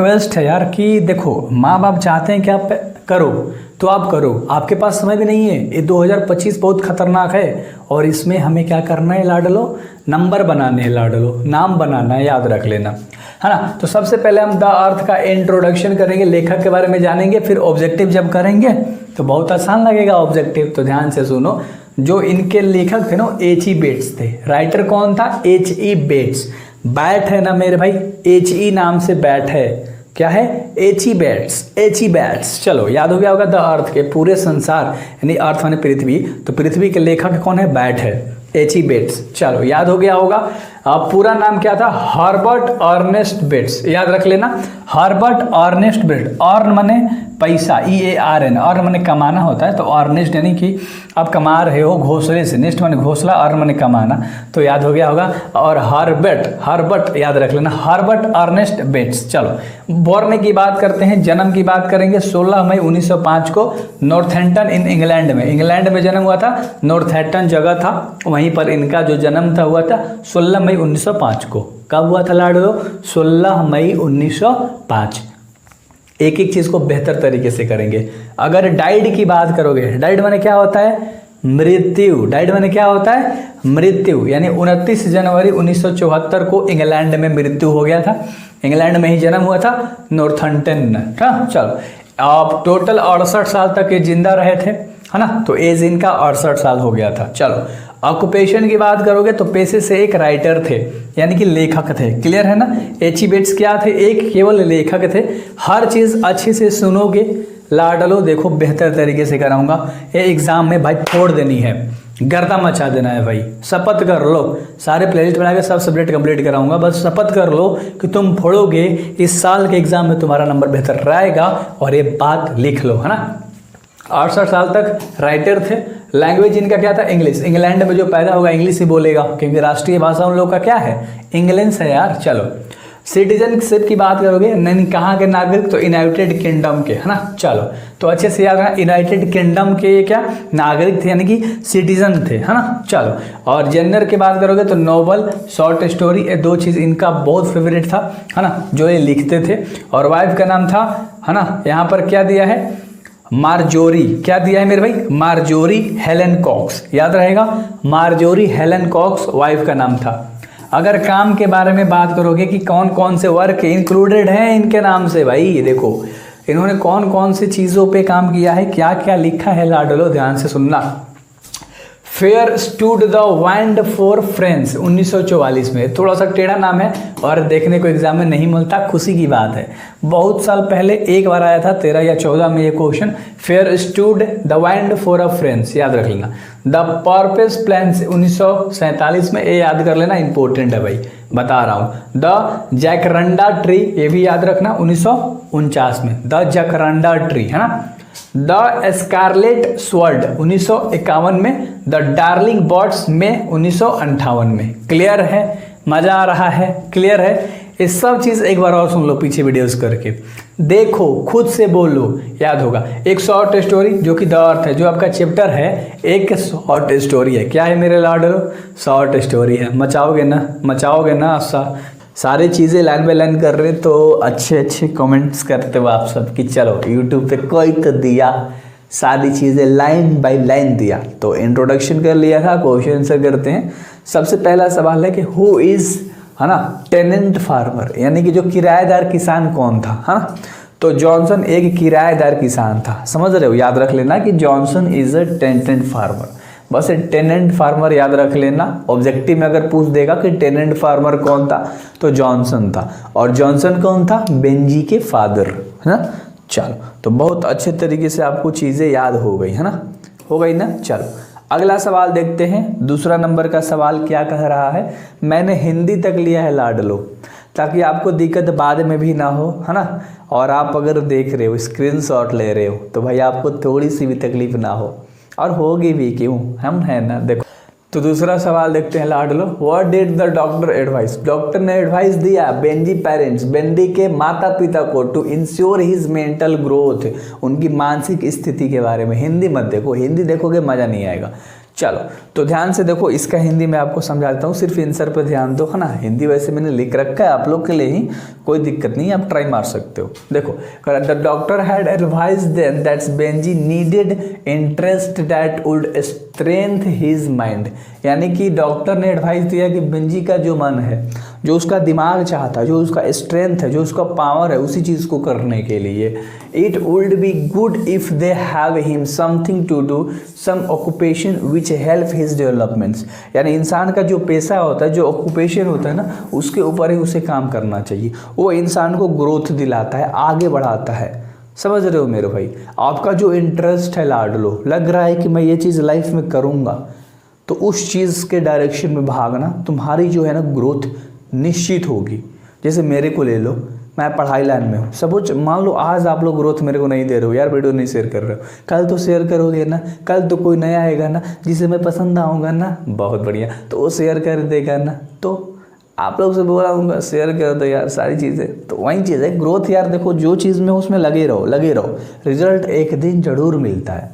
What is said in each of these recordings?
Request है यार कि देखो माँ बाप चाहते हैं कि आप करो तो आप करो, आपके पास समय भी नहीं है। ये 2025 बहुत खतरनाक है और इसमें हमें क्या करना है लाडलो, नंबर बनाने हैं लाडलो, नाम बनाना है, याद रख लेना, है ना। तो सबसे पहले हम द अर्थ का इंट्रोडक्शन करेंगे, लेखक के बारे में जानेंगे, फिर ऑब्जेक्टिव जब करेंगे तो बहुत आसान लगेगा ऑब्जेक्टिव। तो ध्यान से सुनो, जो इनके लेखक थे ना H.E. बेट्स थे। राइटर कौन था? H.E. बेट्स। बैट है ना मेरे भाई, H.E. नाम से बैट है, क्या है? H.E. Bates, H.E. बेट्स। चलो याद हो गया होगा, द अर्थ के पूरे संसार यानी अर्थ माने पृथ्वी, तो पृथ्वी के लेखक कौन है? बैट है, H.E. बेट्स। चलो याद हो गया होगा। पूरा नाम क्या था? हर्बर्ट अर्नेस्ट बेट्स, याद रख लेना, हर्बर्ट अर्नेस्ट बेट्स। अर्न माने पैसा, EARN, अर्न माने कमाना होता है, तो अर्नेस्ट यानी कि आप कमा रहे हो घोंसले से, नेस्ट माने घोंसला, अर्न माने कमाना, तो याद हो गया होगा। और हर्बर्ट याद रख लेना, हर्बर्ट अर्नेस्ट बेट्स। चलो बॉर्न की बात करते हैं, जन्म की बात करेंगे। 16 मई 1905 को नॉर्थहैम्पटन इन इंग्लैंड में जन्म हुआ था। नॉर्थहैम्पटन जगह था, वहीं पर इनका जो जन्म था हुआ था 16 मई 1905 को। कब हुआ था लाडलो? 16 मई 1905। एक एक चीज़ को बेहतर तरीके से करेंगे। अगर डाइड की बात करोगे, डाइड माने क्या होता है? मृत्यु। डाइड माने क्या होता है? मृत्यु। यानी 29 जनवरी 1974 को इंग्लैंड में मृत्यु हो गया था। इंग्लैंड में ही जन्म हुआ था, नॉर्थहैम्पटन। हाँ चलो, आप टोटल 68 साल तक ये जिंदा रहे थे, है ना। तो एज इनका 68 साल हो गया था। चलो ऑक्यूपेशन की बात करोगे तो पेशे से एक राइटर थे, यानी कि लेखक थे। क्लियर है ना। H.E. बेट्स क्या थे? एक केवल लेखक थे। हर चीज़ अच्छे से सुनोगे लाडलो, देखो बेहतर तरीके से कराऊंगा। ये एग्जाम में भाई फोड़ देनी है, गर्दा मचा देना है भाई। शपथ कर लो, सारे प्लेलिस्ट बना के सब सब्जेक्ट कंप्लीट कराऊंगा, बस शपथ कर लो कि तुम फोड़ोगे। इस साल के एग्जाम में तुम्हारा नंबर बेहतर रहेगा, और ये बात लिख लो, है ना। 68 साल तक राइटर थे। लैंग्वेज इनका क्या था? इंग्लिश। इंग्लैंड में जो पैदा होगा इंग्लिश ही बोलेगा, क्योंकि राष्ट्रीय भाषा उन लोग का क्या है? इंग्लिश है यार। चलो सिटीजनशिप की बात करोगे, नहीं कहाँ के नागरिक? तो यूनाइटेड किंगडम के, है ना। चलो तो अच्छे से याद रखना, यूनाइटेड किंगडम के क्या नागरिक थे, यानी कि सिटीजन थे, है ना। चलो और जेंडर की बात करोगे तो नोवेल, शॉर्ट स्टोरी, ये दो चीज़ इनका बहुत फेवरेट था, है ना, जो ये लिखते थे। और वाइफ का नाम था, है ना, यहाँ पर क्या दिया है? मार्जोरी। क्या दिया है मेरे भाई? मार्जोरी हेलन कॉक्स, याद रहेगा, मार्जोरी हेलन कॉक्स वाइफ का नाम था। अगर काम के बारे में बात करोगे कि कौन कौन से वर्क इंक्लूडेड हैं इनके नाम से, भाई ये देखो इन्होंने कौन कौन से चीज़ों पे काम किया है, क्या क्या लिखा है लाडलो, ध्यान से सुनना। Fair stood the wind for friends 1944 में, थोड़ा सा टेढ़ा नाम है और देखने को एग्जाम में नहीं मिलता, खुशी की बात है। बहुत साल पहले एक बार आया था 13 या 14 में ये question, fair stood the wind for a friends, याद रख लेना। द पर्पस प्लान्स 1947 में, ये याद कर लेना, इंपॉर्टेंट है भाई, बता रहा हूँ। द जैकरंडा ट्री, ये भी याद रखना, 1949 में, द जैकरंडा ट्री, है ना। द स्कारलेट स्वर्ड 1951 में, द डार्लिंग बर्ड्स में 1958 में। क्लियर है? मजा आ रहा है? क्लियर है? ये सब चीज़ एक बार और सुन लो पीछे वीडियोस करके, देखो खुद से बोलो, याद होगा। एक शॉर्ट स्टोरी जो कि द अर्थ है, जो आपका चैप्टर है, एक शॉर्ट स्टोरी है। क्या है मेरे लाडलो? शॉर्ट स्टोरी है। मचाओगे ना, मचाओगे ना। सारी चीज़ें लाइन बाय लाइन कर रहे, तो अच्छे अच्छे कमेंट्स करते हो आप सब कि चलो यूट्यूब पे कोई तो दिया, सारी चीज़ें लाइन बाय लाइन दिया। तो इंट्रोडक्शन कर लिया था, क्वेश्चन आंसर करते हैं। सबसे पहला सवाल है कि हु इज़, है ना, टेनेंट फार्मर, यानी कि जो किराएदार किसान कौन था, है ना। तो जॉनसन एक किराएदार किसान था, समझ रहे हो, याद रख लेना कि Johnson is a tenant farmer. बस टेनेंट फार्मर याद रख लेना। ऑब्जेक्टिव में अगर पूछ देगा कि टेनेंट फार्मर कौन था, तो जॉनसन था। और जॉनसन कौन था? बेंजी के फादर, है ना। चलो तो बहुत अच्छे तरीके से आपको चीज़ें याद हो गई, है ना, हो गई ना। चलो अगला सवाल देखते हैं। दूसरा नंबर का सवाल क्या कह रहा है? मैंने हिंदी तक लिया है लाडलो, ताकि आपको दिक्कत बाद में भी ना हो, है ना। और आप अगर देख रहे हो, स्क्रीनशॉट ले रहे हो, तो भाई आपको थोड़ी सी भी तकलीफ ना हो, और होगी भी, क्यों, हम है ना। देखो तो दूसरा सवाल देखते हैं लाडलो। What did the doctor advice? Doctor ने एडवाइस दिया बेंजी पेरेंट्स, बेंडी के माता पिता को, to ensure his mental growth, उनकी मानसिक स्थिति के बारे में। हिंदी मत देखो, हिंदी देखोगे मज़ा नहीं आएगा। चलो तो ध्यान से देखो, इसका हिंदी मैं आपको समझा देता हूँ, सिर्फ आंसर पे ध्यान दो, है ना। हिंदी वैसे मैंने लिख रखा है आप लोग के लिए ही, कोई दिक्कत नहीं, आप ट्राई मार सकते हो। देखो, the doctor had advise then that Benjy needed interest that would strength his mind. यानी कि डॉक्टर ने एडवाइस दिया कि बेंजी का जो मन है, जो उसका दिमाग चाहता है, जो उसका स्ट्रेंथ है, जो उसका पावर है, उसी चीज़ को करने के लिए it would be good if they have him something to do, some occupation which help his developments. यानी इंसान का जो पेशा होता है, जो ऑक्यूपेशन होता है ना, उसके ऊपर ही उसे काम करना चाहिए। वो इंसान को ग्रोथ दिलाता है, आगे बढ़ाता है। समझ रहे हो मेरे भाई। आपका जो इंटरेस्ट है लाडलो, लग रहा है कि मैं ये चीज़ लाइफ में करूँगा, तो उस चीज़ के डायरेक्शन में भागना, तुम्हारी जो है ना ग्रोथ निश्चित होगी। जैसे मेरे को ले लो, मैं पढ़ाई लाइन में हूँ, सपोज मान लो आज आप लोग ग्रोथ मेरे को नहीं दे रहे हो, यार वीडियो नहीं शेयर कर रहे हो, कल तो शेयर करोगे ना, कल तो कोई नया आएगा ना जिसे मैं पसंद आऊँगा ना, बहुत बढ़िया, तो वो शेयर कर देगा ना, तो आप लोग से बोला हूँ शेयर कर दो यार सारी चीज़ें। तो वही चीज़ है ग्रोथ यार। देखो जो चीज़ में उसमें लगे रहो, रिजल्ट एक दिन जरूर मिलता है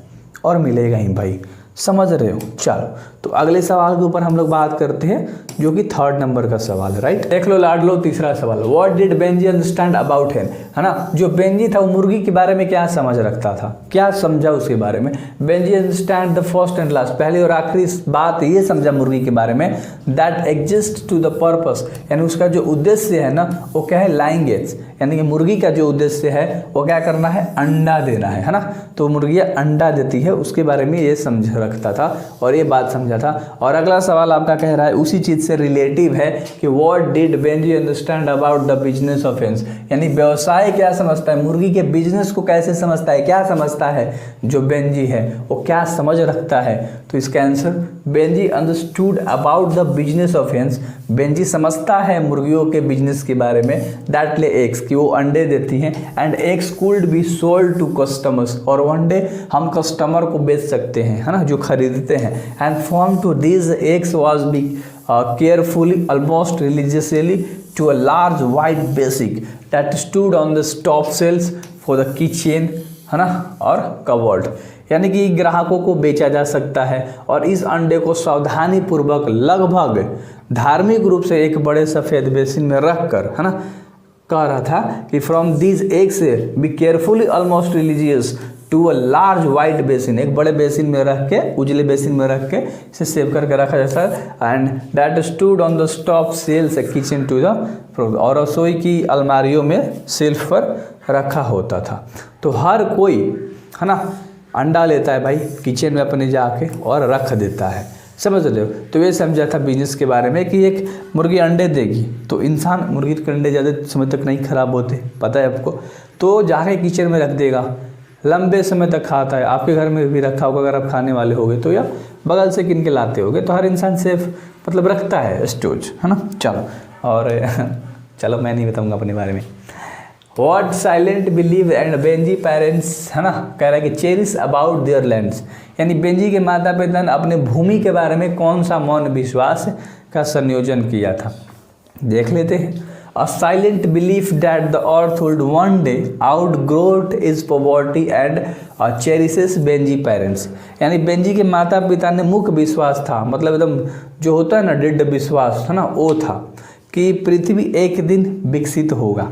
और मिलेगा ही भाई, समझ रहे हो। चलो तो अगले सवाल के ऊपर हम लोग बात करते हैं, जो कि 3rd नंबर का सवाल है, राइट। देख लो लाडलो, तीसरा सवाल, what did Benjy understand about हेन, है ना। जो बेंजी था वो मुर्गी के बारे में क्या समझ रखता था, क्या समझा उसके बारे में। Benji understand the first and last, पहली और आखिरी बात ये समझा मुर्गी के बारे में, that exist to the purpose, यानी उसका जो उद्देश्य है ना वो क्या है, लाइंग एग्स, यानी कि मुर्गी का जो उद्देश्य है वो क्या करना है, अंडा देना है ना। तो मुर्गियाँ अंडा देती है, उसके बारे में ये समझ रखता था और ये बात समझा था। और अगला सवाल आपका कह रहा है उसी चीज़ से रिलेटिव है कि what did Benjy understand about the business of hens, यानी व्यवसाय क्या समझता है, मुर्गी के बिजनेस को कैसे समझता है, क्या समझता है जो बेंजी है, वो क्या समझ रखता है। तो इसका answer, Benjy understood about the business of hens, Benjy समझता है मुर्गियों के बिजनेस के बारे में, दैट ले एग्स, कि वो अंडे देती हैं, and eggs could be sold to customers, और वो अंडे हम कस्टमर को बेच सकते हैं, है ना, जो खरीदते हैं। And from to these eggs was be carefully almost religiously to a large white basic that stood on the top shelves for the kitchen, है ना, और कवर्ड। यानी कि ग्राहकों को बेचा जा सकता है और इस अंडे को सावधानी पूर्वक लगभग धार्मिक रूप से एक बड़े सफ़ेद बेसिन में रख कर, है ना, कह रहा था कि from these eggs be carefully almost religious to a large white basin, एक बड़े बेसिन में रख के, उजले बेसिन में रख के इसे सेव करके रखा जाता है। And that stood on the top cells kitchen to the, और रसोई की अलमारियों में सेल्फ पर रखा होता था। तो हर कोई, है ना, अंडा लेता है भाई किचन में अपने जाके और रख देता है, समझ रहे हो। तो ये समझा था बिजनेस के बारे में कि एक मुर्गी अंडे देगी तो इंसान, मुर्गी के अंडे ज़्यादा समय तक नहीं खराब होते, पता है आपको, तो जाके किचन में रख देगा, लंबे समय तक खाता है। आपके घर में भी रखा होगा, अगर आप खाने वाले होगे तो, या बगल से किन के लाते होगे, तो हर इंसान सेफ मतलब रखता है स्टोरेज, है ना। चलो और चलो मैं नहीं बताऊंगा अपने बारे में। What silent believe and Benji parents, है ना, कह रहा है कि चेरिश अबाउट देयर लैंड्स, यानी बेंजी के माता पिता ने अपने भूमि के बारे में कौन सा मौन विश्वास का संयोजन किया था, देख लेते हैं। A silent belief that the earth would one day outgrow its poverty and cherishes Benji parents, यानी बेंजी के माता पिता ने मुख्य विश्वास था, मतलब एकदम जो होता है ना दृढ़ विश्वास, है ना, वो था कि पृथ्वी एक दिन विकसित होगा,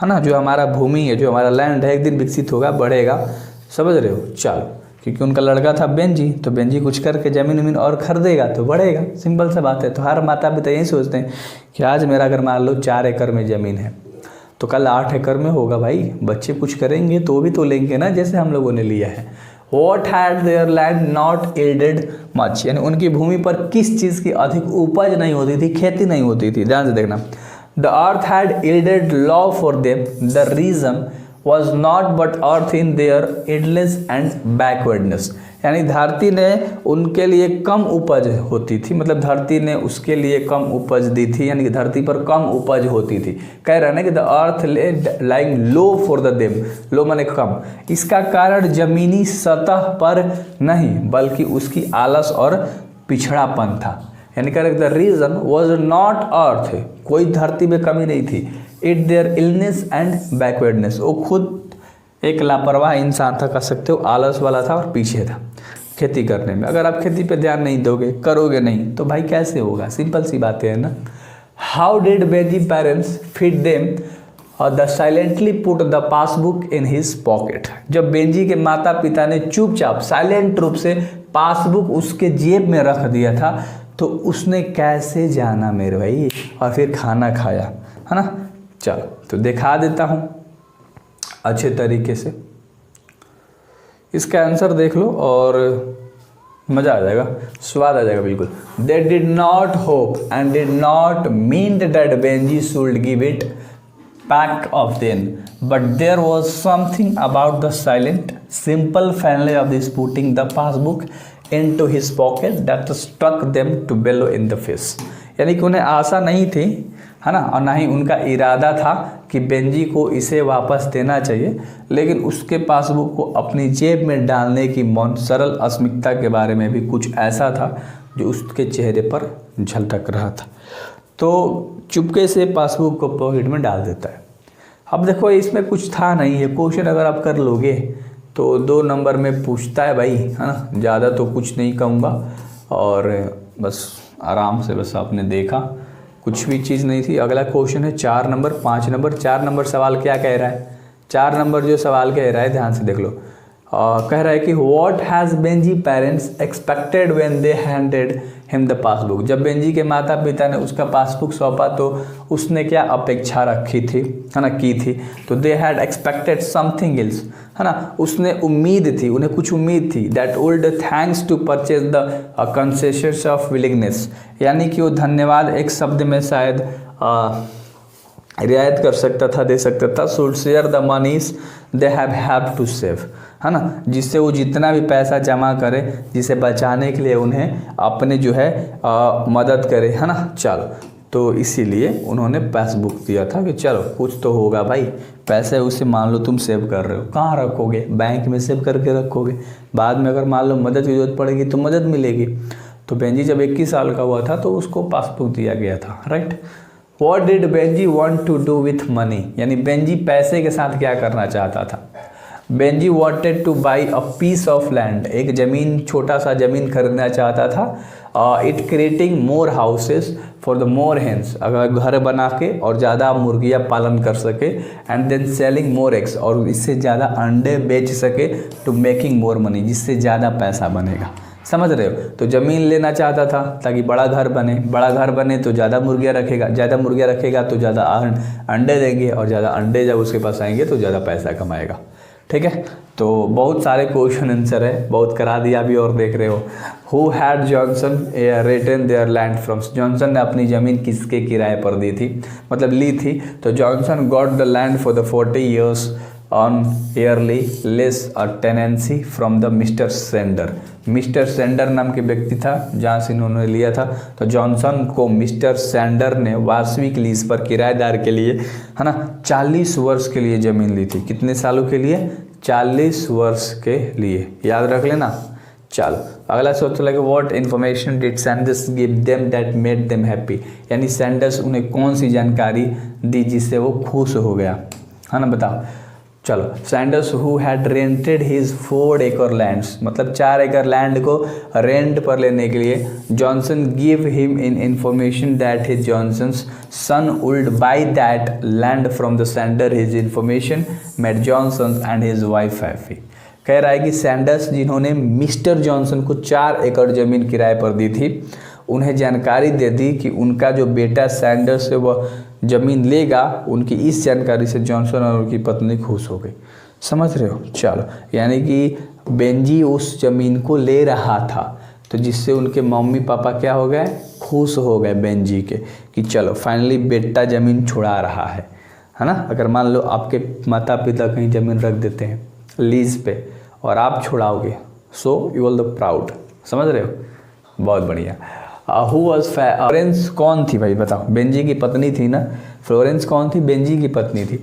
है ना, जो हमारा भूमि है, जो हमारा लैंड है, एक दिन विकसित होगा, बढ़ेगा, समझ रहे हो। चलो, क्योंकि उनका लड़का था बेंजी, तो बेंजी कुछ करके ज़मीन वमीन और खरीदेगा तो बढ़ेगा, सिंपल सा बात है। तो हर माता पिता यही सोचते हैं कि आज मेरा अगर मान लो 4 एकड़ में ज़मीन है तो कल 8 एकड़ में होगा भाई, बच्चे कुछ करेंगे तो भी तो लेंगे ना, जैसे हम लोगों ने लिया है। What had their land not yielded much, यानी उनकी भूमि पर किस चीज़ की अधिक उपज नहीं होती थी, खेती नहीं होती थी। ध्यान से देखना, The earth had yielded love for them, the reason was not but earth in their idleness and backwardness, यानी धरती ने उनके लिए कम उपज होती थी, मतलब धरती ने उसके लिए कम उपज दी थी, यानी कि धरती पर कम उपज होती थी। कह रहा है ना कि the earth lying low for the them, low माने कम। इसका कारण जमीनी सतह पर नहीं बल्कि उसकी आलस और पिछड़ापन था, यानी correct the reason was not earth, कोई धरती में कमी नहीं थी, it their illness and backwardness, वो खुद एक लापरवाह इंसान था, कह सकते हो, आलस वाला था और पीछे था। खेती करने में। अगर आप खेती पे ध्यान नहीं दोगे, करोगे नहीं, तो भाई कैसे होगा? सिंपल सी बातें है ना। How did Benji parents feed them the silently put the passbook in his pocket. जब बेंजी के माता पिता ने चुपचाप साइलेंट रूप से पासबुक उसके जेब में रख दिया था, तो उसने कैसे जाना मेरे भाई और फिर खाना खाया, है ना। चलो तो दिखा देता हूँ अच्छे तरीके से, इसका आंसर देख लो और मज़ा आ जाएगा, स्वाद आ जाएगा बिल्कुल। They did not hope and did not mean that Benjy should give it back of them, but there was something about the silent, simple family of this putting the passbook into his pocket that struck them to bellow in the face। यानी कि उन्हें आशा नहीं थी, है ना, और ना ही उनका इरादा था कि बेंजी को इसे वापस देना चाहिए, लेकिन उसके पासबुक को अपनी जेब में डालने की मौन सरल अस्मिकता के बारे में भी कुछ ऐसा था जो उसके चेहरे पर झलक रहा था। तो चुपके से पासबुक को पॉकेट में डाल देता है। अब देखो इसमें कुछ था नहीं, है क्वेश्चन अगर आप कर लोगे तो 2 नंबर में पूछता है भाई, है ना। ज़्यादा तो कुछ नहीं कहूँगा, और बस आराम से बस आपने देखा, कुछ भी चीज़ नहीं थी। अगला क्वेश्चन है 4 नंबर 5 नंबर। 4 नंबर सवाल क्या कह रहा है? 4 नंबर जो सवाल कह रहा है ध्यान से देख लो। कह रहा है कि what has Benji parents expected when they handed him the passbook. जब बेंजी के माता पिता ने उसका पासबुक सौंपा तो उसने क्या अपेक्षा रखी थी, है ना, की थी। तो they had expected something else, है ना, उसने उम्मीद थी, उन्हें कुछ उम्मीद थी। That would thanks to purchase the concessions of willingness, यानी कि वो धन्यवाद एक शब्द में शायद रियायत कर सकता था, दे सकता था। Should share the monies they have to save, है ना, जिससे वो जितना भी पैसा जमा करे, जिसे बचाने के लिए उन्हें अपने जो है मदद करे, है ना। चलो तो इसीलिए उन्होंने पासबुक दिया था कि चलो कुछ तो होगा भाई, पैसे उसे मान लो तुम सेव कर रहे हो, कहाँ रखोगे? बैंक में सेव करके रखोगे, बाद में अगर मान लो मदद की जरूरत पड़ेगी तो मदद मिलेगी। तो बेंजी जब 21 साल का हुआ था तो उसको पासबुक दिया गया था, right. What did Benji want to do with money, यानी बेंजी पैसे के साथ क्या करना चाहता था? Benji wanted to buy a piece of land, एक ज़मीन, छोटा सा ज़मीन खरीदना चाहता था। It creating more houses for the more hence, अगर घर बना के और ज़्यादा मुर्गियाँ पालन कर सके। And then selling more eggs, और इससे ज़्यादा अंडे बेच सके। टू मेकिंग मोर मनी, जिससे ज़्यादा पैसा बनेगा। समझ रहे हो? तो ज़मीन लेना चाहता था ताकि बड़ा घर बने, बड़ा घर बने तो ज़्यादा मुर्गियाँ रखेगा, ज़्यादा मुर्गियाँ रखेगा तो ज़्यादा अंडे देंगे, और ज़्यादा अंडे जब उसके पास आएंगे तो ज़्यादा पैसा कमाएगा। ठीक है, तो बहुत सारे क्वेश्चन आंसर है, बहुत करा दिया अभी और देख रहे हो। Who had Johnson return there land from, Johnson ने अपनी ज़मीन किसके किराए पर दी थी, मतलब ली थी। तो Johnson got the land for the 40 years on yearly less a tenancy from the mister sender. Mister sender नाम के व्यक्ति था जहाँ से इन्होंने लिया था। तो जॉनसन को मिस्टर सेंडर ने वार्षिक लीज पर किराएदार के लिए, है ना, 40 वर्ष के लिए ज़मीन ली थी। कितने सालों के लिए? 40 वर्ष के लिए, याद रख लेना। चलो अगला सोच लगे, what information did Sanders give them that made them happy, यानी सैंडर्स उन्हें कौन सी जानकारी दी जिससे वो खुश हो गया, है ना, बताओ। चलो, Sanders who had rented his 4 acre lands, मतलब 4 एकड़ लैंड को रेंट पर लेने के लिए Johnson give him in information that his Johnson's son would buy that land from the sander. His information made Johnson and his wife happy. कह रहा है कि सैंडर्स जिन्होंने मिस्टर जॉनसन को 4 एकड़ ज़मीन किराए पर दी थी, उन्हें जानकारी दे दी कि उनका जो बेटा सैंडर्स से वह ज़मीन लेगा। उनकी इस जानकारी से जॉनसन और उनकी पत्नी खुश हो गई। समझ रहे हो? चलो, यानी कि बेंजी उस ज़मीन को ले रहा था, तो जिससे उनके मम्मी पापा क्या हो गए? खुश हो गए बेंजी के, कि चलो फाइनली बेटा ज़मीन छुड़ा रहा है ना। अगर मान लो आपके माता पिता कहीं ज़मीन रख देते हैं लीज पे और आप छुड़ाओगे, so you are the proud. समझ रहे हो? बहुत बढ़िया। हु वॉज फ्लोरेंस कौन थी भाई, बताओ। बेंजी की पत्नी थी ना। फ्लोरेंस कौन थी? बेंजी की पत्नी थी।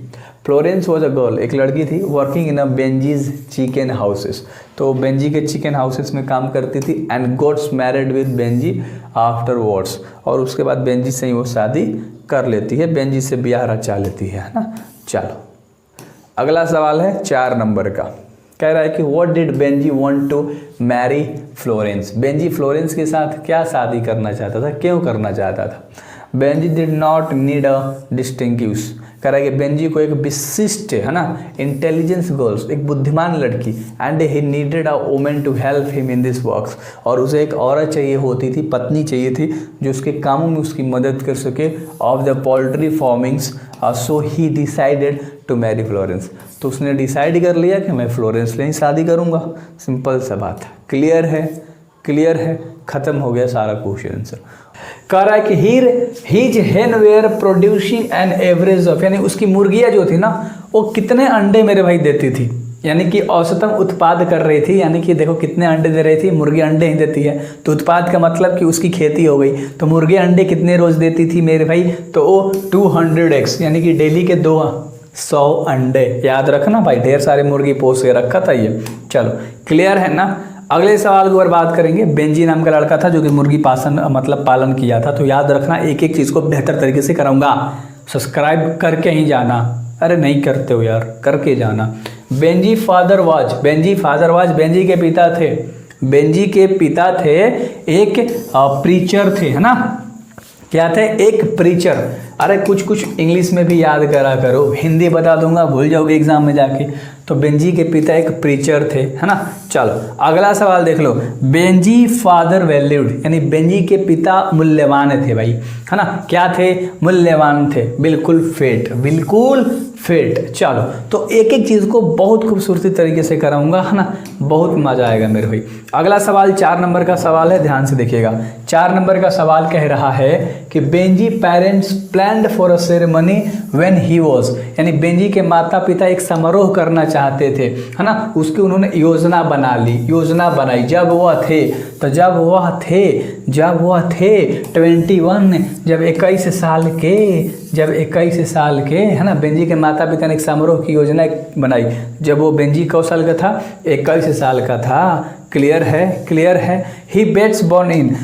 फ्लोरेंस वॉज अ गर्ल, एक लड़की थी, working in a Benjy's chicken houses, तो बेंजी के चिकन हाउसेस में काम करती थी। And gots married with Benjy afterwards, और उसके बाद बेंजी से ही वो शादी कर लेती है, बेंजी से ब्याह रचा लेती है ना। चलो अगला सवाल है 4 नंबर का। कह रहा है कि what did Benjy want to marry Florence, Benjy Florence के साथ क्या शादी करना चाहता था, क्यों करना चाहता था। Benji did not need a distinguish, कह रहा है कि बेंजी को एक विशिष्ट है ना इंटेलिजेंस गर्ल्स, एक बुद्धिमान लड़की, and he needed a woman to help him in this works, और उसे एक औरत चाहिए होती थी, पत्नी चाहिए थी जो उसके कामों में उसकी मदद कर सके of the poultry farmings. So he decided to marry Florence, तो उसने डिसाइड कर लिया कि मैं फ्लोरेंस से ही शादी करूँगा। सिंपल सा बात है, क्लियर है, क्लियर है, खत्म हो गया सारा क्वेश्चन आंसर। कह रहा है कि his hen were producing an average of, यानी उसकी मुर्गियाँ जो थी ना वो कितने अंडे मेरे भाई देती थी, यानी कि औसतन उत्पाद कर रही थी, यानी कि देखो कितने अंडे दे रही थी, मुर्गी अंडे ही देती है तो उत्पाद का मतलब कि उसकी खेती हो गई, तो मुर्गी अंडे कितने रोज देती थी मेरे भाई, तो वो 200 एग्स, यानी कि डेली के 200 अंडे, याद रखना भाई, ढेर सारे मुर्गी पोस के रखा था ये। चलो क्लियर है ना। अगले सवाल की ओर बात करेंगे। बेंजी नाम का लड़का था जो कि मुर्गी पालन किया था, तो याद रखना एक एक चीज़ को बेहतर तरीके से कराऊंगा, सब्सक्राइब करके ही जाना, अरे नहीं करते हो यार, करके जाना। बेंजी फादर वाज, बेंजी के पिता थे, बेंजी के पिता थे एक प्रीचर थे, है ना, क्या थे, एक प्रीचर। अरे कुछ कुछ इंग्लिश में भी याद करा करो, हिंदी बता दूंगा भूल जाओगे एग्जाम में जाके। तो बेंजी के पिता एक प्रीचर थे, है ना। चलो अगला सवाल देख लो। बेंजी फादर वैल्यूड, यानी बेंजी के पिता मूल्यवान थे भाई, है ना, क्या थे, मूल्यवान थे, बिल्कुल फेट, बिल्कुल फेट। चलो तो एक एक चीज़ को बहुत खूबसूरती तरीके से कराऊंगा, है ना, बहुत मजा आएगा मेरे भाई। अगला सवाल 4 नंबर का सवाल है, ध्यान से देखिएगा। 4 नंबर का सवाल कह रहा है कि Benji parents planned for a ceremony when he was, यानी बेंजी के माता पिता एक समारोह करना चाहते थे, है ना, उसकी उन्होंने योजना बना ली, योजना बनाई जब वह थे, तो जब वह थे 21, जब 21 साल के, है ना, बेंजी के माता पिता ने एक समारोह की योजना बनाई जब वो बेंजी कौ साल का था, 21 साल का था। क्लियर है, क्लियर है। He Bates born in,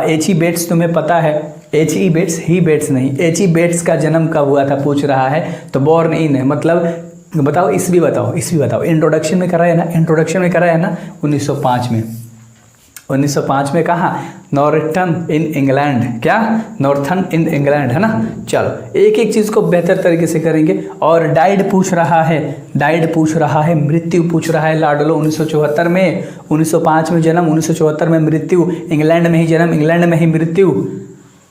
H.E. Bates तुम्हें पता है, H.E. बेट्स, ही बेट्स नहीं, H.E. बेट्स का जन्म कब हुआ था पूछ रहा है, तो बॉर्न इन है, मतलब बताओ, ईस्वी बताओ। इंट्रोडक्शन में कराया ना, 1905 में, 1905 में कहा, नॉर्थन इन इंग्लैंड, क्या, नॉर्थन इन इंग्लैंड, है ना। चलो एक एक चीज़ को बेहतर तरीके से करेंगे। और डाइड पूछ रहा है, मृत्यु पूछ रहा है लाडलो, 1974 में, 1905 में जन्म, 1974 में मृत्यु, इंग्लैंड में ही जन्म, इंग्लैंड में ही मृत्यु,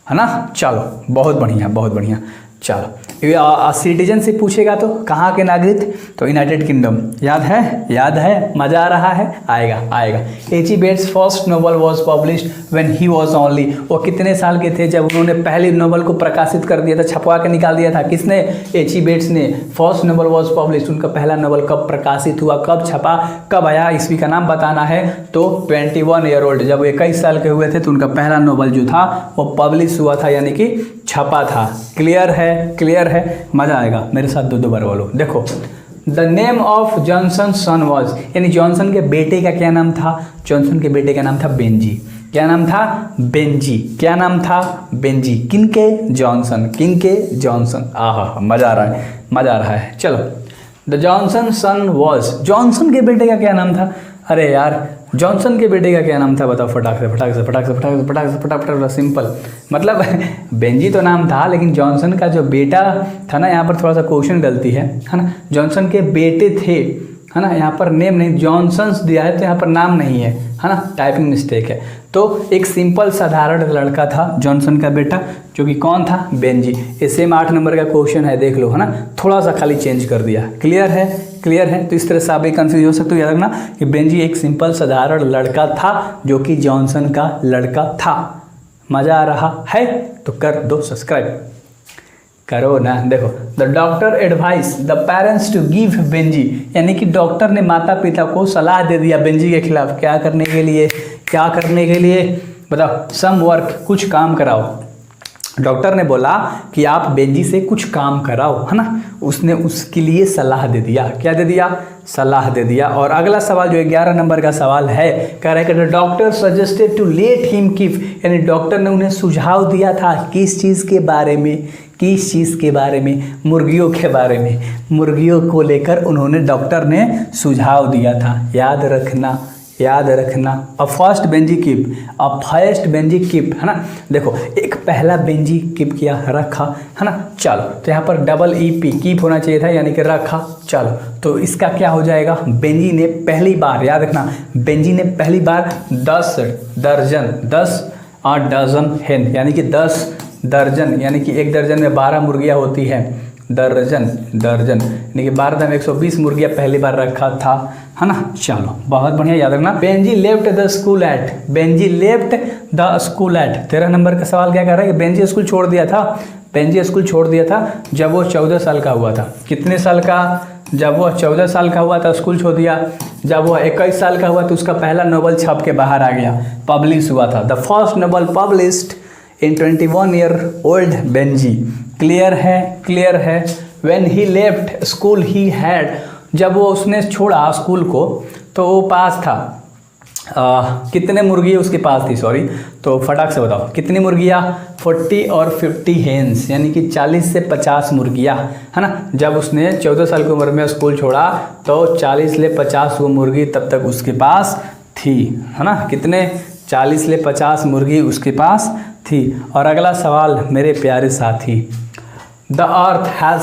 है ना। चलो बहुत बढ़िया। चलो सिटीजनशिप पूछेगा तो कहाँ के नागरिक, तो यूनाइटेड किंगडम, याद है, मजा आ रहा है, आएगा। H.E. Bates first novel was published when he was only, वो कितने साल के थे जब उन्होंने पहली नोवेल को प्रकाशित कर दिया था, छपवा के निकाल दिया था, किसने, H.E. बेट्स ने। फर्स्ट नोवेल वॉज पब्लिश्ड, उनका पहला नोवेल कब प्रकाशित हुआ, कब छपा, कब आया, ईस्वी का नाम बताना है, तो 21 ईयर ओल्ड, जब 21 साल के हुए थे तो उनका पहला नोवेल जो था वो पब्लिश हुआ था, यानी कि छपा था। क्लियर है, मजा आएगा, मेरे साथ दो बार बोलो। देखो, the name of Johnson son was, यानी जॉनसन के बेटे का क्या नाम था, जॉनसन के बेटे का नाम था बेंजी, क्या नाम था, बेंजी, किनके, जॉनसन, आहा मजा आ रहा है। चलो, the Johnson son was, Johnson के बेटे का क्या नाम था, अरे यार जॉनसन के बेटे का क्या नाम था बताओ, फटाक से, सिंपल, मतलब बेंजी तो नाम था लेकिन जॉनसन का जो बेटा था ना, यहाँ पर थोड़ा सा क्वेश्चन गलती है ना, जॉनसन के बेटे थे, है ना, यहाँ पर नेम नहीं, जॉनसन्स दिया है तो यहाँ पर नाम नहीं है ना, टाइपिंग मिस्टेक है। तो एक सिंपल साधारण लड़का था जॉनसन का बेटा, जो कि कौन था, बेंजी। ये सेम 8 नंबर का क्वेश्चन है, देख लो, है ना, थोड़ा सा खाली चेंज कर दिया। क्लियर है। तो इस तरह से आप भी कंफ्यूज हो सकते हो, याद रखना कि बेंजी एक सिंपल साधारण लड़का था जो कि जॉनसन का लड़का था। मज़ा आ रहा है तो कर दो सब्सक्राइब, करो ना। देखो, the doctor advise the parents to give Benjy, यानी कि डॉक्टर ने माता पिता को सलाह दे दिया बेंजी के खिलाफ, क्या करने के लिए बताओ, सम वर्क, कुछ काम कराओ। डॉक्टर ने बोला कि आप बेंजी से कुछ काम कराओ, है ना, उसने उसके लिए सलाह दे दिया, क्या दे दिया, सलाह दे दिया। और अगला सवाल जो 11 नंबर का सवाल है, कह रहा है कि doctor suggested to let him keep, यानी डॉक्टर ने उन्हें सुझाव दिया था किस चीज़ के बारे में, किस चीज़ के बारे में? मुर्गियों के बारे में। मुर्गियों को लेकर उन्होंने डॉक्टर ने सुझाव दिया था। याद रखना, याद रखना। A first Benji keep, a first Benji keep, है ना। देखो एक पहला बेंजी कीप किया, रखा, है ना। चलो तो यहाँ पर डबल ई पी, कीप होना चाहिए था, यानी कि रखा। चलो तो इसका क्या हो जाएगा? बेंजी ने पहली बार, याद रखना, बेंजी ने पहली बार 10 दर्जन, 10 डजन हेन, यानी कि 10 दर्जन, यानी कि एक दर्जन में 12 मुर्गियाँ होती हैं। दर्जन, दर्जन यानी कि 12 में 120 मुर्गियाँ पहली बार रखा था, है ना। चलो बहुत बढ़िया, याद रखना। Benji left the school eight, Benji left the school eight. 13 number का सवाल क्या कर रहा है कि बेंजी स्कूल छोड़ दिया था। बेंजी स्कूल छोड़ दिया था जब वो 14 साल का हुआ था। कितने साल का? जब वो 14 साल का हुआ था स्कूल छोड़ दिया। जब वो 21 साल का हुआ तो उसका पहला नोबल छप के बाहर आ गया, पब्लिश हुआ था। The first novel published in 21 year old Benjy. Clear है, क्लियर है। When he left school he had, जब वो उसने छोड़ा स्कूल को तो वो पास था। कितने मुर्गी उसके पास थी? सॉरी, तो फटाक से बताओ कितनी मुर्गियाँ? 40 और 50 हेन्स, यानी कि 40 से 50 मुर्गियाँ, है ना। जब उसने 14 साल की उम्र में स्कूल छोड़ा तो 40 से 50 वो मुर्गी तब तक उसके पास थी, है ना। कितने? 40 से 50 मुर्गी उसके पास थी। और अगला सवाल मेरे प्यारे साथी, the earth has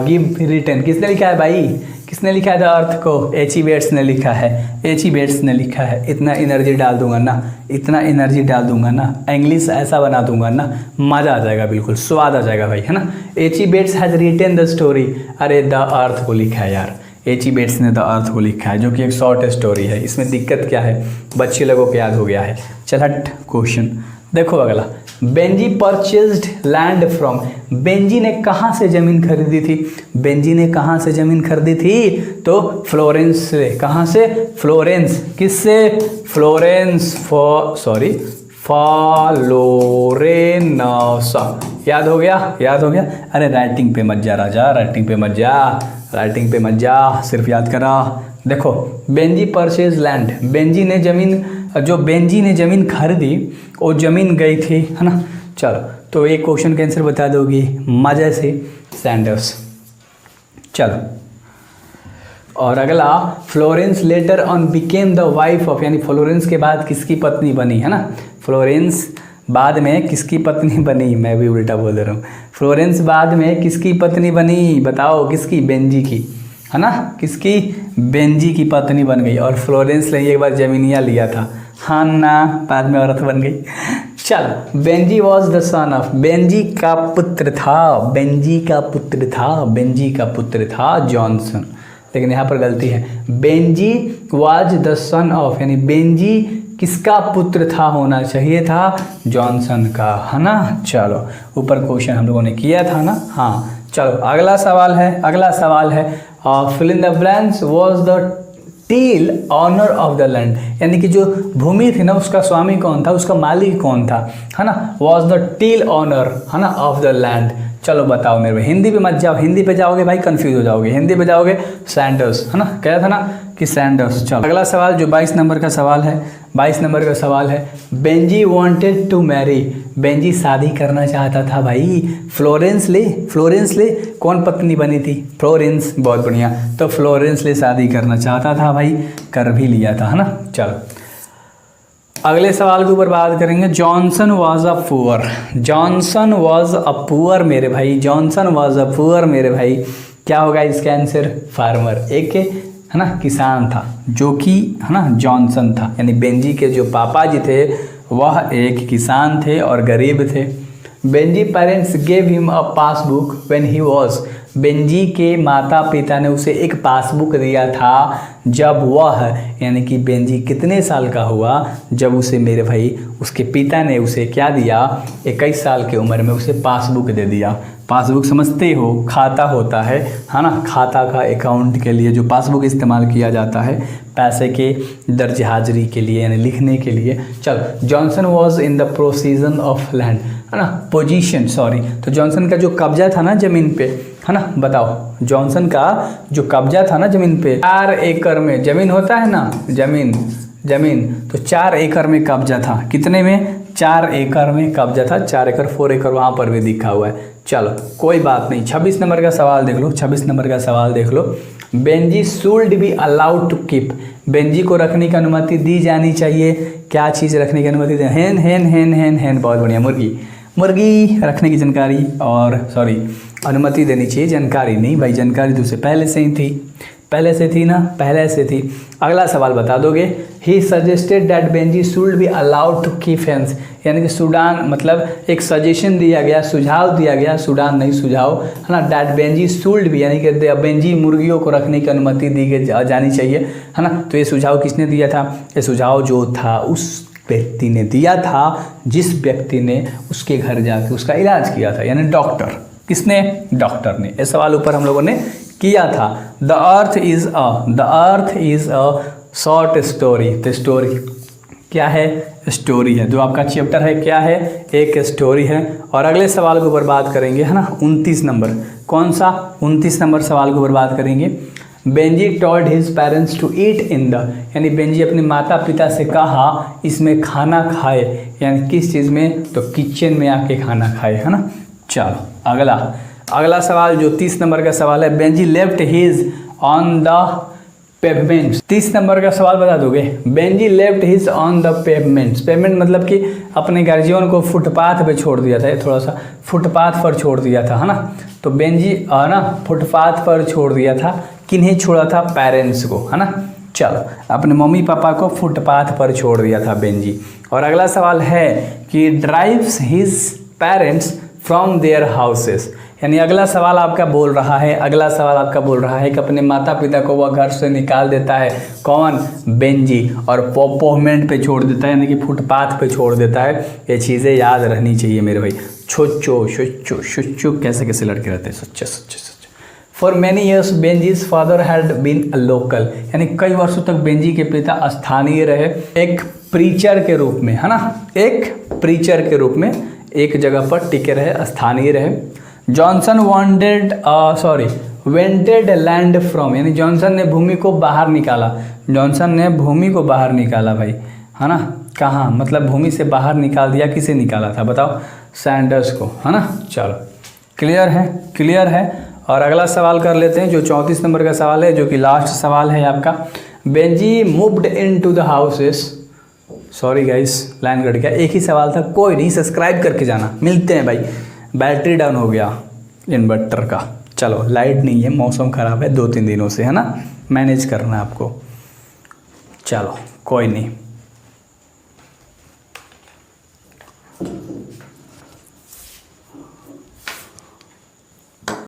give return, किसने लिखा है भाई? किसने लिखा है द अर्थ को? एच ई बेट्स ने लिखा है, एच ई बेट्स ने लिखा है। इतना एनर्जी डाल दूंगा ना, इतना एनर्जी डाल दूंगा ना, इंग्लिश ऐसा बना दूंगा ना, मज़ा आ जाएगा, बिल्कुल स्वाद आ जाएगा भाई, है ना। H E Bates has written the story, अरे द अर्थ को लिखा है यार, एच ई बेट्स ने द अर्थ को लिखा है, जो कि एक शॉर्ट स्टोरी है। इसमें दिक्कत क्या है? बच्चे लोगों को याद हो गया है। चल हट क्वेश्चन देखो अगला। Benji purchased land from, Benji ने कहाँ से ज़मीन खरीदी थी? बेंजी ने कहाँ से ज़मीन खरीदी थी? तो फ्लोरेंस से। कहाँ से? फ्लोरेंस। किससे? फ्लोरेंस फ्लोरेनसा। याद हो गया, याद हो गया। अरे राइटिंग पे मत जा राजा, राइटिंग पे मत जा, राइटिंग पे मत जा, सिर्फ याद करा। देखो बेंजी परचेज लैंड, बेंजी ने ज़मीन, जो बेंजी ने ज़मीन खरीदी वो ज़मीन गई थी, है ना। चलो तो एक क्वेश्चन का आंसर बता दोगी मज़े से, सैंडर्स। चलो और अगला, Florence later on became the wife of, यानी फ्लोरेंस के बाद किसकी पत्नी बनी, है ना। फ्लोरेंस बाद में किसकी पत्नी बनी? मैं भी उल्टा बोल रहा हूँ। फ्लोरेंस बाद में किसकी पत्नी बनी? बताओ किसकी? बेंजी की, है ना। किसकी? बेंजी की पत्नी बन गई। और फ्लोरेंस ने एक बार जमीनिया लिया था, हाँ ना, बाद में औरत बन गई। चल, Benji was the son of, Benji का पुत्र था, बेंजी का पुत्र था, बेंजी का पुत्र था जॉनसन। लेकिन यहाँ पर गलती है, Benji was the son of, यानी बेंजी किसका पुत्र था? होना चाहिए था जॉनसन का, है ना। चलो ऊपर क्वेश्चन हम लोगों ने किया था ना, हाँ। चलो अगला सवाल है, अगला सवाल है, fill in the blanks. Was the teal owner of the land, यानी कि जो भूमि थी ना उसका स्वामी कौन था, उसका मालिक कौन था, है ना। वॉज द टील ऑनर, है ना, ऑफ द लैंड। चलो बताओ मेरे भाई, हिंदी पे मत जाओ, हिंदी पे जाओगे भाई कंफ्यूज हो जाओगे, हिंदी पे जाओगे सैंडर्स, है ना, कहा था ना कि सैंडर्स। चलो अगला सवाल जो 22 नंबर का सवाल है, 22 नंबर का सवाल है, Benjy wanted to marry, Benjy शादी करना चाहता था भाई फ्लोरेंस ले, फ्लोरेंस ले कौन पत्नी बनी थी? फ्लोरेंस, बहुत बढ़िया। तो फ्लोरेंस ले शादी करना चाहता था भाई, कर भी लिया था, है ना। चलो अगले सवाल के ऊपर बात करेंगे। Johnson was a poor, Johnson was a poor मेरे भाई, जॉनसन वॉज अ पुअर मेरे भाई। क्या होगा इसका आंसर? फार्मर, एक है ना किसान था, जो कि है ना जॉनसन था, यानी बेंजी के जो पापा जी थे वह एक किसान थे और गरीब थे। Benji parents gave him a passbook when he was, Benji के माता पिता ने उसे एक पासबुक दिया था जब वह, यानी कि बेंजी कितने साल का हुआ? जब उसे मेरे भाई उसके पिता ने उसे क्या दिया? 21 साल की उम्र में उसे पासबुक दे दिया। पासबुक समझते हो, खाता होता है ना, खाता का अकाउंट के लिए जो पासबुक इस्तेमाल किया जाता है पैसे के दर्ज हाजिरी के लिए, यानी लिखने के लिए। चल, Johnson was in the position of land, है ना, पोजीशन, सॉरी। तो जॉनसन का जो कब्जा था ना ज़मीन पे, है ना, बताओ जॉनसन का जो कब्जा था ना ज़मीन पे, 4 एकड़ में ज़मीन होता है ना, ज़मीन तो 4 एकड़ में कब्जा था। कितने में? 4 एकड़ में कब्जा था। 4 एकड़ 4 एकड़ वहाँ पर भी लिखा हुआ है, चलो कोई बात नहीं, 26 नंबर का सवाल देख लो, 26 नंबर का सवाल देख लो। Benjy should be allowed to keep, Benjy को रखने की अनुमति दी जानी चाहिए। क्या चीज़ रखने की अनुमति दी? हैन हैन हैन हैन हैन, बहुत बढ़िया, मुर्गी। मुर्गी रखने की जानकारी और सॉरी अनुमति देनी चाहिए, जानकारी नहीं भाई, जानकारी तो उससे पहले से ही थी, पहले से थी ना, पहले से थी। अगला सवाल बता दोगे। He suggested that Benjy should be allowed to keep hens, यानी कि सूडान मतलब एक सजेशन दिया गया, सुझाव दिया गया, सूडान नहीं सुझाव, है ना। दैट बेंजी शुड भी यानी कि बेंजी मुर्गियों को रखने की अनुमति दी जानी चाहिए, है ना। तो ये सुझाव किसने दिया था? ये सुझाव जो था उस व्यक्ति ने दिया था जिस व्यक्ति ने उसके घर जाके उसका इलाज किया था, यानी डॉक्टर। किसने? डॉक्टर ने। ये सवाल ऊपर हम लोगों ने किया था। The earth is a short story. The story क्या है? स्टोरी है। जो आपका चैप्टर है क्या है? एक स्टोरी है। और अगले सवाल को बर्बाद करेंगे, है ना, 29 नंबर। कौन सा? 29 नंबर सवाल को बर्बाद करेंगे। Benjy told his parents to eat in the, यानी बेंजी अपने माता पिता से कहा इसमें खाना खाए, यानी किस चीज़ में? तो किचन में आके खाना खाए, है ना। चलो अगला सवाल जो 30 नंबर का सवाल है। Benji left his on the pavement. 30 number का सवाल बता दोगे। Benji left his on the pavements. Pavement मतलब कि अपने गार्जियन को फुटपाथ पे छोड़ दिया था, थोड़ा सा फुटपाथ पर छोड़ दिया था, है ना। तो बेंजी ना फुटपाथ पर छोड़ दिया था। किन्हें छोड़ा था? पेरेंट्स को, है ना। चलो अपने मम्मी पापा को फुटपाथ पर छोड़ दिया था बेंजी। और अगला सवाल है कि drives his parents from their houses, यानी अगला सवाल आपका बोल रहा है कि अपने माता पिता को वह घर से निकाल देता है। कौन? बेंजी। और पोमेंट पे छोड़ देता है, यानी कि फुटपाथ पे छोड़ देता है। ये चीज़ें याद रहनी चाहिए मेरे भाई। छुच्चो कैसे कैसे लड़के रहते हैं, सच्चे। For many years Benjy's father had been a local, यानी कई वर्षों तक बेंजी के पिता स्थानीय रहे, एक प्रीचर के रूप में, है ना, एक प्रीचर के रूप में एक जगह पर टिके रहे, स्थानीय रहे। जॉनसन वेंटेड लैंड फ्रॉम, यानी जॉनसन ने भूमि को बाहर निकाला। जॉनसन ने भूमि को बाहर निकाला भाई, है ना। कहाँ? मतलब भूमि से बाहर निकाल दिया। किसे निकाला था बताओ? सैंडर्स को, है ना। चलो क्लियर है। और अगला सवाल कर लेते हैं जो 34 नंबर का सवाल है, जो कि लास्ट सवाल है आपका। Benji moved into the houses, sorry guys line cut गया, एक ही सवाल था, कोई नहीं, सब्सक्राइब करके जाना। मिलते हैं भाई। बैटरी डाउन हो गया इन्वर्टर का। चलो लाइट नहीं है, मौसम ख़राब है 2-3 दिनों से, है ना, मैनेज करना है आपको। चलो कोई नहीं।